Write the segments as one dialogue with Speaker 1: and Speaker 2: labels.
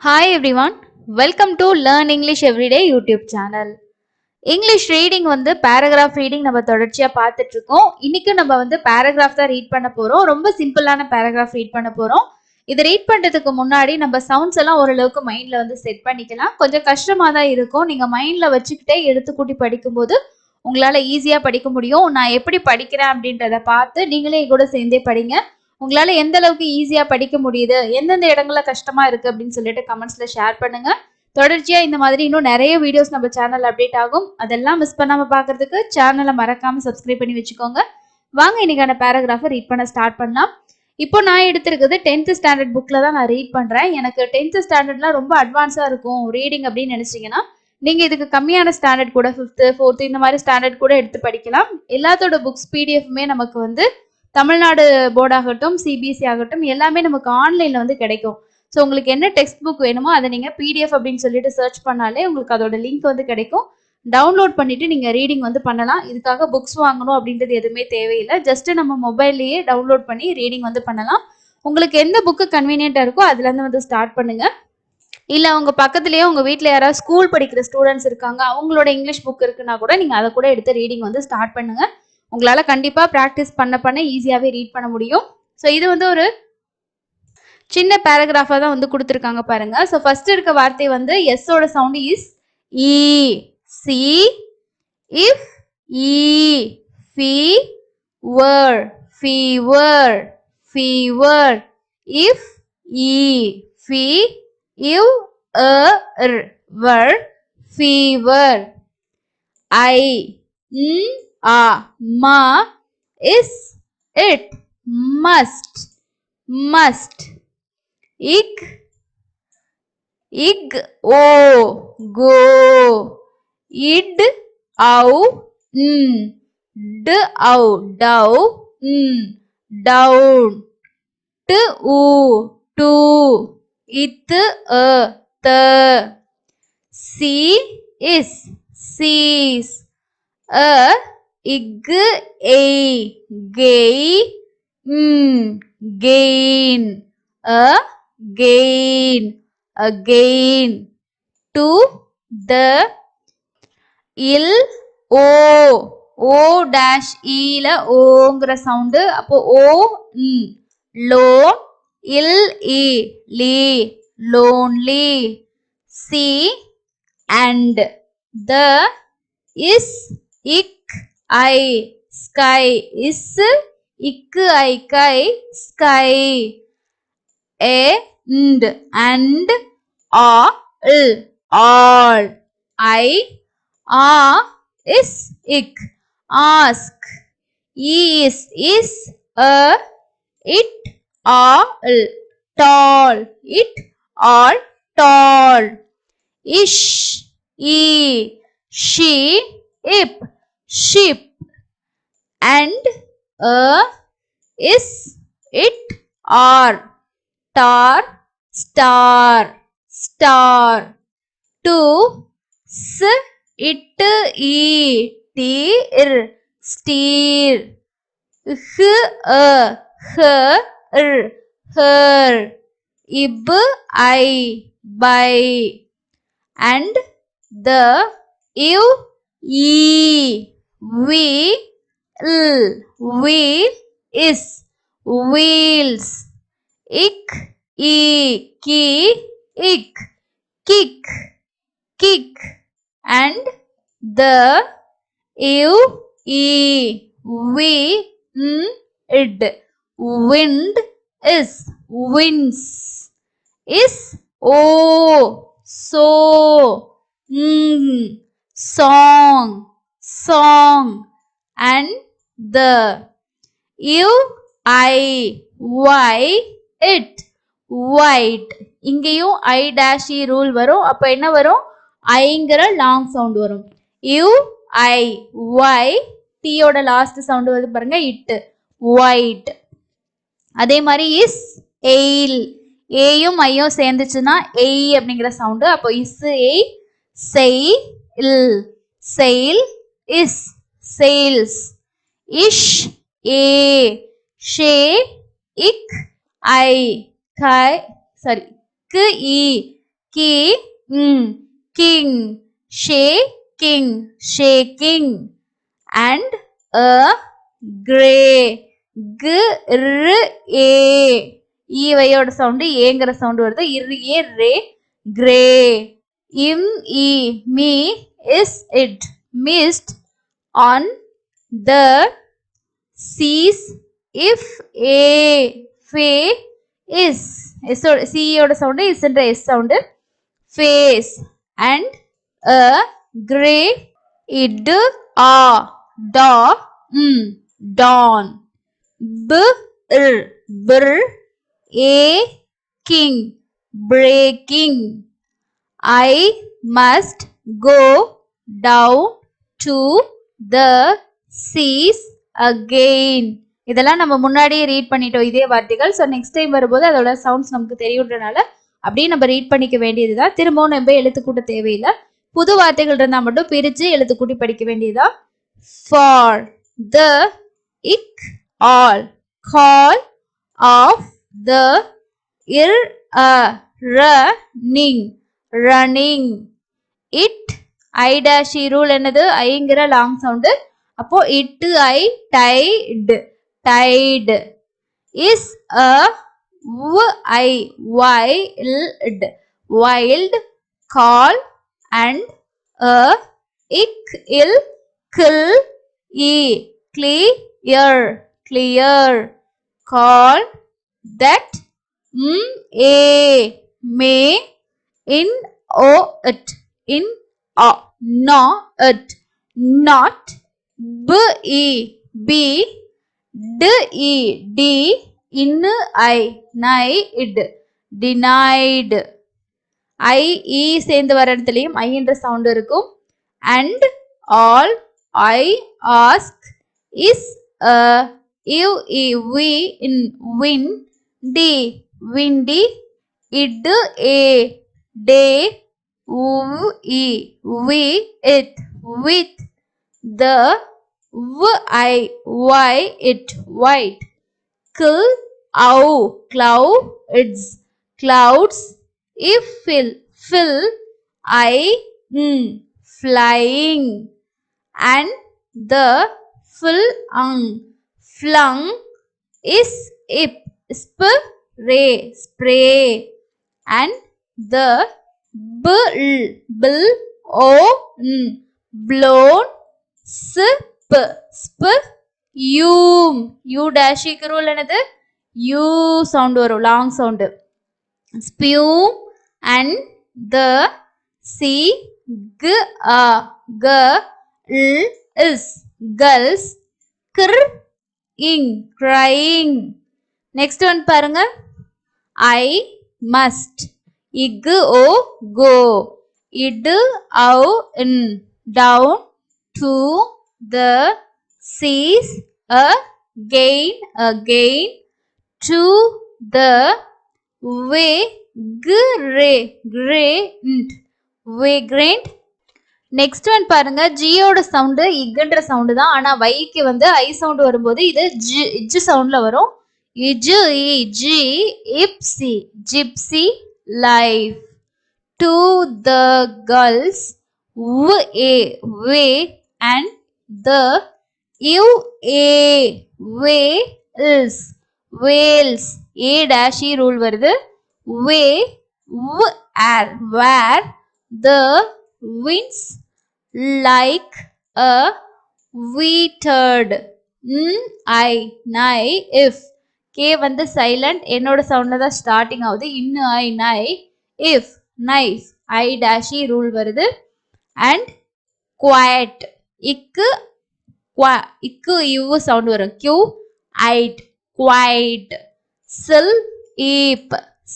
Speaker 1: Hi everyone, welcome to Learn English Everyday YouTube channel. English reading paragraph reading நம்ம தொடர்ச்சியாக பார்த்துட்டு இருக்கோம். இன்னைக்கும் நம்ம பேராகிராஃப் தான் ரீட் பண்ண போகிறோம். ரொம்ப சிம்பிளான பேராகிராஃப் ரீட் பண்ண போகிறோம். இதை ரீட் பண்ணுறதுக்கு முன்னாடி நம்ம சவுண்ட்ஸ் எல்லாம் ஓரளவுக்கு மைண்டில் செட் பண்ணிக்கலாம். கொஞ்சம் கஷ்டமாக தான் இருக்கும். நீங்கள் மைண்டில் வச்சுக்கிட்டே எடுத்து கூட்டி படிக்கும்போது உங்களால் ஈஸியாக படிக்க முடியும். நான் எப்படி படிக்கிறேன் அப்படின்றத பார்த்து நீங்களே கூட சேர்ந்தே படிங்க. உங்களால எந்த அளவுக்கு ஈஸியா படிக்க முடியுது, எந்தெந்த இடங்கள்ல கஷ்டமா இருக்கு அப்படின்னு சொல்லிட்டு கமெண்ட்ஸ்ல ஷேர் பண்ணுங்க. தொடர்ச்சியா இந்த மாதிரி இன்னும் நிறைய வீடியோஸ் நம்ம சேனல் அப்டேட் ஆகும். அதெல்லாம் மிஸ் பண்ணாம பாக்குறதுக்கு சேனலை மறக்காம சப்ஸ்கிரைப் பண்ணி வச்சுக்கோங்க. வாங்க இன்னைக்கான பேராகிராஃபை ரீட் பண்ண ஸ்டார்ட் பண்ணலாம். இப்போ நான் எடுத்திருக்கிறது 10th ஸ்டாண்டர்ட் புக்ல தான் நான் ரீட் பண்றேன். எனக்கு 10th ஸ்டாண்டர்ட்லாம் ரொம்ப அட்வான்ஸா இருக்கும் ரீடிங் அப்படின்னு நினைச்சீங்கன்னா நீங்க இதுக்கு கம்மியான ஸ்டாண்டர்ட் கூட 5th 4th இந்த மாதிரி ஸ்டாண்டர்ட் கூட எடுத்து படிக்கலாம். எல்லாத்தோட புக்ஸ் பிடிஎஃப்மே நமக்கு தமிழ்நாடு போர்ட் ஆகட்டும், சிபிஎஸ்சி ஆகட்டும், எல்லாமே நமக்கு ஆன்லைன்ல கிடைக்கும். ஸோ உங்களுக்கு என்ன டெக்ஸ்ட் புக் வேணுமோ அதை நீங்கள் பிடிஎஃப் அப்படின்னு சொல்லிட்டு சர்ச் பண்ணாலே உங்களுக்கு அதோட லிங்க் கிடைக்கும். டவுன்லோட் பண்ணிட்டு நீங்கள் ரீடிங் பண்ணலாம். இதுக்காக புக்ஸ் வாங்கணும் அப்படின்றது எதுவுமே தேவையில்லை. ஜஸ்ட் நம்ம மொபைல்லையே டவுன்லோட் பண்ணி ரீடிங் பண்ணலாம். உங்களுக்கு எந்த புக்கு கன்வீனியன்ட்டாக இருக்கோ அதுலேருந்து ஸ்டார்ட் பண்ணுங்க. இல்லை உங்க பக்கத்துலேயே உங்கள் வீட்டில் யாராவது ஸ்கூல் படிக்கிற ஸ்டூடெண்ட்ஸ் இருக்காங்க, அவங்களோட இங்கிலீஷ் புக் இருக்குன்னா கூட நீங்கள் அதை கூட எடுத்து ரீடிங் ஸ்டார்ட் பண்ணுங்க. உங்களால கண்டிப்பா ப்ராக்டிஸ் பண்ண ஈஸியாவே ரீட் பண்ண முடியும். ஸோ இது ஒரு சின்ன பேராகிராஃபா தான் கொடுத்துருக்காங்க பாருங்க. ஸோ ஃபர்ஸ்ட் இருக்க வார்த்தை எஸ்ஸோட sound is E. See if E fever fever fever if E fe ev ver fever I ma is it must ig go id down to it the see is sees ig gain again to the இல் O dash ஈல ஓங்கிற sound. அப்போ O lo இல் இ lee lonely. See and the is இக் I sky is இக்கு I கை sky. and all I is ik ask is it all tall ish she ip ship and is it are star to it steer her ib I by and the wheel is wheels ik kick and the wind is winds is so song and the it white. இங்கேயும் ஐ dash rule வரும். அப்ப என்ன வரும்? ஐங்கிற long sound வரும். ஐ Y டீயோட last sound பாருங்க it white. அதே மாதிரி is எயில் ஏயும் ஐயும் சேர்ந்துச்சுன்னா எய் அப்படிங்கிற சவுண்டு. அப்போ is ay sail is sails. இஷ் ஏ ஷே இக் ஐ கை சாரி கு இ king, shaking, shaking, and a gray, ஈவையோட சவுண்டு ஏங்கிற சவுண்டு வருது. A ray gray. me is it, missed on the seas. if a fe is c யோட சவுண்டு isன்ற s sound face, and a gray id a da dawn. br a king, breaking. I must go down to the seas again. இதெல்லாம் நம்ம முன்னாடியே read பண்ணிட்டோம் இதே வார்த்தைகள். So next time வரும்போது அதோட சவுண்ட்ஸ் நமக்கு தெரியுன்றனால அப்படியே நம்ம ரீட் பண்ணிக்க வேண்டியதுதான். திரும்பவும் நம்ம எழுத்து கூட்ட தேவையில்லை. புது வார்த்தைகள் இருந்தால் மட்டும் பிரித்து எழுத்து கூட்டி படிக்க வேண்டியதுதான். For the ick all call of the running running. It I dash rule என்னது ஐங்கிற லாங் சவுண்டு. அப்போ it I tide tide. is a wild call, and a kill clear call that may in not be denied. ஐ சேர்ந்து வர இடத்துலையும் ஐ என்ற sound இருக்கும். and all I ask is a windy id a day with the it white. clouds. if fill I flying, and the flung is spray, and the blown u dash rule என்னது u sound வரும் long sound. spume, and the sea gulls crying. next one பாருங்க. I must go down to the seas again to the vagrant. Next one பாருங்க. ஜியோட sound இக்குன்ற sound தான். ஆனா வைக்கு வந்து ஐ sound வரும்போது இது இஜ் சவுண்ட்ல வரும். gypsy life. to the girls way, and the whales a dash rule வருது. where the winds like a weird if k வந்து சைலண்ட் என்னோட சவுண்ட்ல தான் ஸ்டார்டிங் ஆகுது. if nice I dash rule வருது. and quiet இக்கு சவுண்ட் வரும். quiet.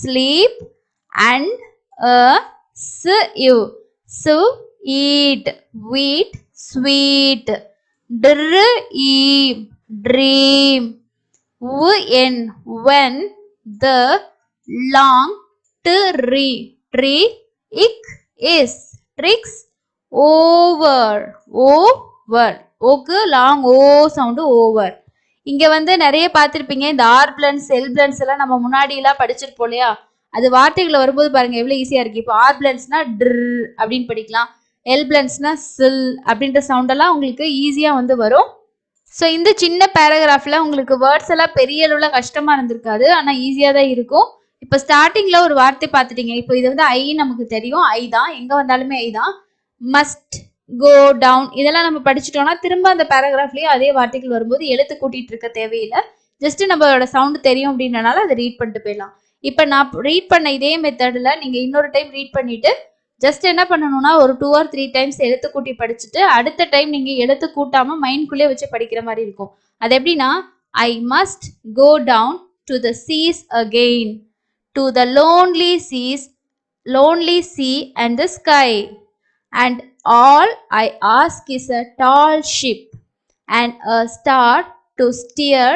Speaker 1: sleep, and eat wheat sweet. dream. when the long tree is tricks over ஓக்கு long O sound over. இங்க வந்து நிறைய பார்த்துருப்பீங்க. இந்த ஆர் பிளன்ஸ் செல் பிளன்ஸ் எல்லாம் நம்ம முன்னாடி எல்லாம் படிச்சிருப்போம் இல்லையா. அது வார்த்தைகள் வரும்போது பாருங்க எவ்வளவு ஈஸியா இருக்கு. இப்போ ஆர் பிளன்ஸ்னா ட்ர் அப்படின்னு படிக்கலாம். எல் பிளன்ஸ்னா சில் அப்படின்ற சவுண்ட் எல்லாம் உங்களுக்கு ஈஸியா வந்து வரும். ஸோ இந்த சின்ன பேராகிராஃப்ல உங்களுக்கு வேர்ட்ஸ் எல்லாம் பெரிய அளவுல கஷ்டமா இருந்திருக்காது, ஆனா ஈஸியா தான் இருக்கும். இப்போ ஸ்டார்டிங்ல ஒரு வார்த்தை பார்த்துட்டீங்க. இப்போ இது வந்து ஐ நமக்கு தெரியும், ஐ தான், எங்க வந்தாலுமே ஐ தான். மஸ்ட், கோ டவுன் இதெல்லாம் நம்ம படிச்சுட்டோம்னா திரும்ப அந்த பேராகிராஃப்லயே அதே வார்த்தைகள் வரும்போது எழுத்து கூட்டிட்டு இருக்க தேவையில்லை. ஜஸ்ட் நம்மளோட சவுண்ட் தெரியும் அப்படின்றனால அதை ரீட் பண்ணிட்டு போயிடலாம். இப்போ நான் ரீட் பண்ண இதே மெத்தடில் நீங்கள் இன்னொரு டைம் ரீட் பண்ணிட்டு ஜஸ்ட் என்ன பண்ணணும்னா ஒரு 2 or 3 டைம்ஸ் எழுத்து கூட்டி படிச்சுட்டு அடுத்த டைம் நீங்கள் எழுத்து கூட்டாம மைண்ட்குள்ளே வச்சு படிக்கிற மாதிரி இருக்கும். அது எப்படின்னா, I must go down to the seas again, to the lonely seas, lonely sea and the sky, and all I ask is a tall ship and a star to steer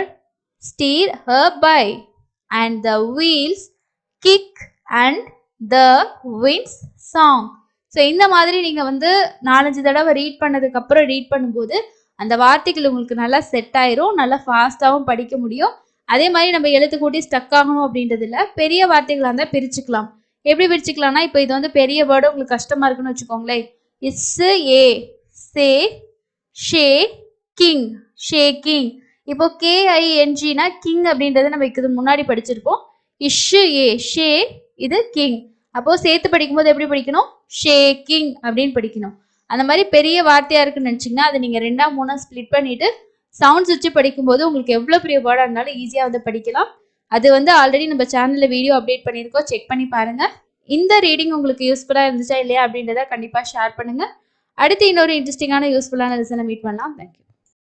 Speaker 1: her by, and the wheels kick and the winds song. So இந்த மாதிரி நீங்கள் வந்து 4-5 தடவை read பண்ணதுக்கு அப்புறம் read பண்ணும்போது அந்த வார்த்தைகள் உங்களுக்கு நல்லா செட் ஆயிரும், நல்லா ஃபாஸ்ட்டாகவும் படிக்க முடியும். அதே மாதிரி நம்ம எழுத்து கூட்டி ஸ்டக் ஆகணும் அப்படின்றது இல்லை, பெரிய வார்த்தைகளாக இருந்தால் பிரிச்சுக்கலாம். எப்படி பிரிச்சுக்கலாம்னா, இப்போ இது வந்து பெரிய வேர்டு உங்களுக்கு கஷ்டமா இருக்குன்னு வச்சுக்கோங்களேன். இஸ் ஏ சே ஷே கிங், ஷேக்கிங். இப்போ KINGனா கிங் அப்படின்றத நம்ம இதுக்கு முன்னாடி படிச்சிருப்போம். இஷ் ஏ ஷே, இது கிங். அப்போ சேர்த்து படிக்கும்போது எப்படி படிக்கணும், ஷேக்கிங் அப்படின்னு படிக்கணும். அந்த மாதிரி பெரிய வார்த்தையா இருக்குன்னு நினைச்சீங்கன்னா அதை நீங்க 2-3 ஸ்பிளிட் பண்ணிட்டு சவுண்ட்ஸ் வச்சு படிக்கும்போது உங்களுக்கு எவ்வளவு பெரிய வேர்டா இருந்தாலும் ஈஸியா வந்து படிக்கலாம். அது வந்து ஆல்ரெடி நம்ம சேனல்ல வீடியோ அப்டேட் பண்ணியிருக்கோம், செக் பண்ணி பாருங்க. இந்த ரீடிங் உங்களுக்கு யூஸ்ஃபுல்லா இருந்துச்சா இல்லையா அப்படின்றத கண்டிப்பா ஷேர் பண்ணுங்க. அடுத்து இன்னொரு இன்ட்ரெஸ்டிங்கான யூஸ்ஃபுல்லான லெசனை மீட் பண்ணலாம். தேங்க்யூ.